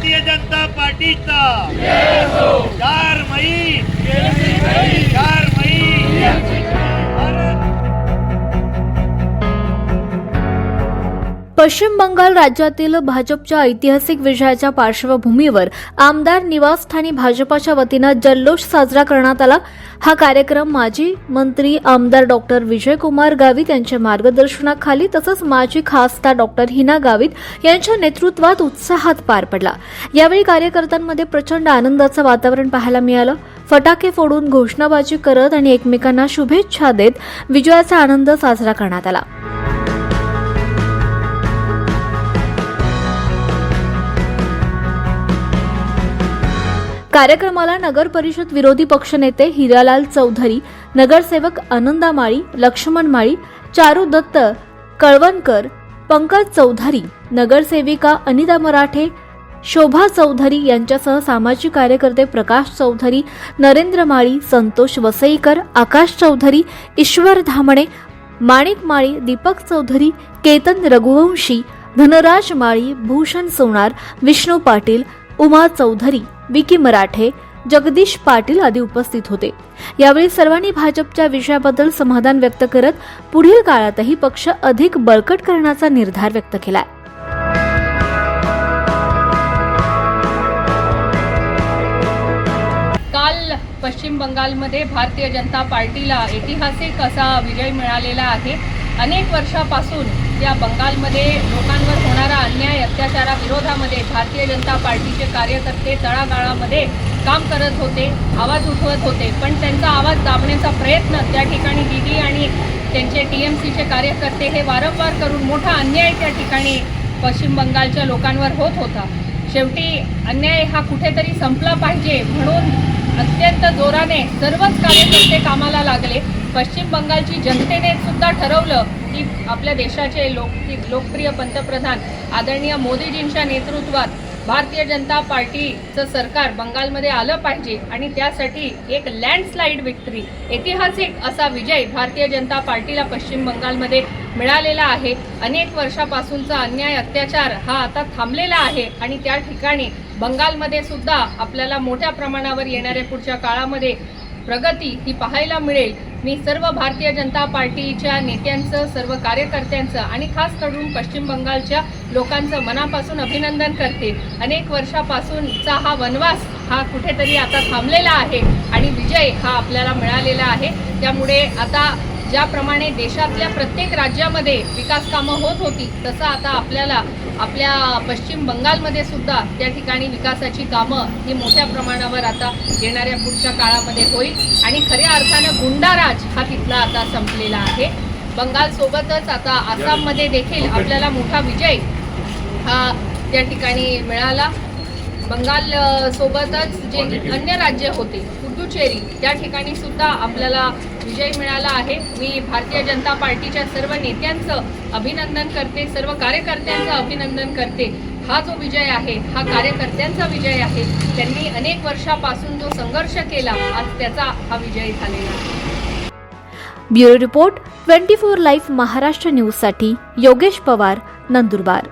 भारतीय जनता पार्टीचा 4 मई 4 मई पश्चिम बंगाल राज्यातील भाजपच्या ऐतिहासिक विजयाच्या पार्श्वभूमीवर आमदार निवासस्थानी भाजपाच्या वतीनं जल्लोष साजरा करण्यात आला। हा कार्यक्रम माजी मंत्री आमदार डॉक्टर विजयकुमार गावित यांच्या मार्गदर्शनाखाली तसंच माजी खासदार डॉक्टर हिना गावित यांच्या नेतृत्वात उत्साहात पार पडला। यावेळी कार्यकर्त्यांमध्ये प्रचंड आनंदाचं वातावरण पाहायला मिळालं। फटाके फोडून घोषणाबाजी करत आणि एकमेकांना शुभेच्छा देत विजयाचा आनंद साजरा करण्यात आला। कार्यक्रमाला नगर परिषद विरोधी पक्षनेते हिरालाल चौधरी, नगरसेवक आनंदा माळी, लक्ष्मण माळी, चारू दत्त कळवणकर, पंकज चौधरी, नगरसेविका अनिता मराठे, शोभा चौधरी यांच्यासह सामाजिक कार्यकर्ते प्रकाश चौधरी, नरेंद्र माळी, संतोष वसईकर, आकाश चौधरी, ईश्वर धामणे, माणिक माळी, दीपक चौधरी, केतन रघुवंशी, धनराज माळी, भूषण सोनार, विष्णू पाटील, उमा चौधरी, विकी मराठे, जगदीश पाटील आदी उपस्थित होते। यावेळी सर्वांनी भाजपच्या विजयाबद्दल समाधान व्यक्त करत पुढील काळातही पक्ष अधिक बळकट करण्याचा निर्धार व्यक्त केला। काल पश्चिम बंगालमध्ये भारतीय जनता पार्टीला ऐतिहासिक असा विजय मिळालेला आहे। अनेक वर्षापासून या बंगालमध्ये लोकांवर होणारा अन्याय अत्याचाराविरोधामध्ये भारतीय जनता पार्टीचे कार्यकर्ते तळागाळामध्ये काम करत होते, आवाज उठवत होते, पण त्यांचा आवाज दाबण्याचा प्रयत्न त्या ठिकाणी दीदी आणि त्यांचे टीएमसीचे कार्यकर्ते हे वारंवार करून मोठा अन्याय त्या ठिकाणी पश्चिम बंगालच्या लोकांवर होत होता। शेवटी अन्याय हा कुठेतरी संपला पाहिजे म्हणून अत्यंत जोराने सर्वच कार्यकर्ते कामाला लागले। पश्चिम बंगालची जनतेने सुद्धा ठरवलं की आपल्या देशाचे लोकप्रिय पंतप्रधान आदरणीय मोदीजींच्या नेतृत्वात भारतीय जनता पार्टीचं सरकार बंगालमध्ये आलं पाहिजे आणि त्यासाठी एक लँडस्लाइड विक्ट्री, ऐतिहासिक असा विजय भारतीय जनता पार्टीला पश्चिम बंगालमध्ये मिळालेला आहे। अनेक वर्षापासूनचा अन्याय अत्याचार हा आता थांबलेला आहे आणि त्या ठिकाणी बंगालमध्ये सुद्धा आपल्याला मोठ्या प्रमाणावर येणाऱ्या पुढच्या काळामध्ये प्रगती ही पाहायला मिळेल। मी सर्व भारतीय जनता पार्टीच्या नेत्यांचं, सर्व कार्यकर्त्यांचं आणि खास करून पश्चिम बंगालच्या लोकांचं मनापासून अभिनंदन करते। अनेक वर्षापासूनचा हा वनवास हा कुठेतरी आता थांबलेला आहे आणि विजय हा आपल्याला मिळालेला आहे। त्यामुळे आता ज्याप्रमाणे देशातल्या प्रत्येक राज्यामध्ये विकास कामं होत होती तसं आता आपल्याला आपल्या पश्चिम बंगालमध्ये सुद्धा त्या ठिकाणी विकासाची कामं ही मोठ्या प्रमाणावर आता येणाऱ्या पुढच्या काळामध्ये होईल आणि खऱ्या अर्थानं गुंडाराज हा तिथला आता संपलेला आहे। बंगालसोबतच आता आसाममध्ये देखील आपल्याला मोठा विजय हा त्या ठिकाणी मिळाला। बंगाल सोबतच जे अन्य राज्य होते पुडुचेरी त्या ठिकाणी सुद्धा आपल्याला विजय मिळाला आहे। मी भारतीय जनता पार्टीच्या सर्व नेत्यांचं अभिनंदन करते, सर्व कार्यकर्त्यांचं अभिनंदन करते। हा जो विजय आहे हा कार्यकर्त्यांचा विजय आहे। त्यांनी अनेक वर्षापासून जो संघर्ष केला आज त्याचा हा विजय झालेला आहे। ब्युरो रिपोर्ट 24 लाईव्ह महाराष्ट्र न्यूजसाठी योगेश पवार, नंदुरबार।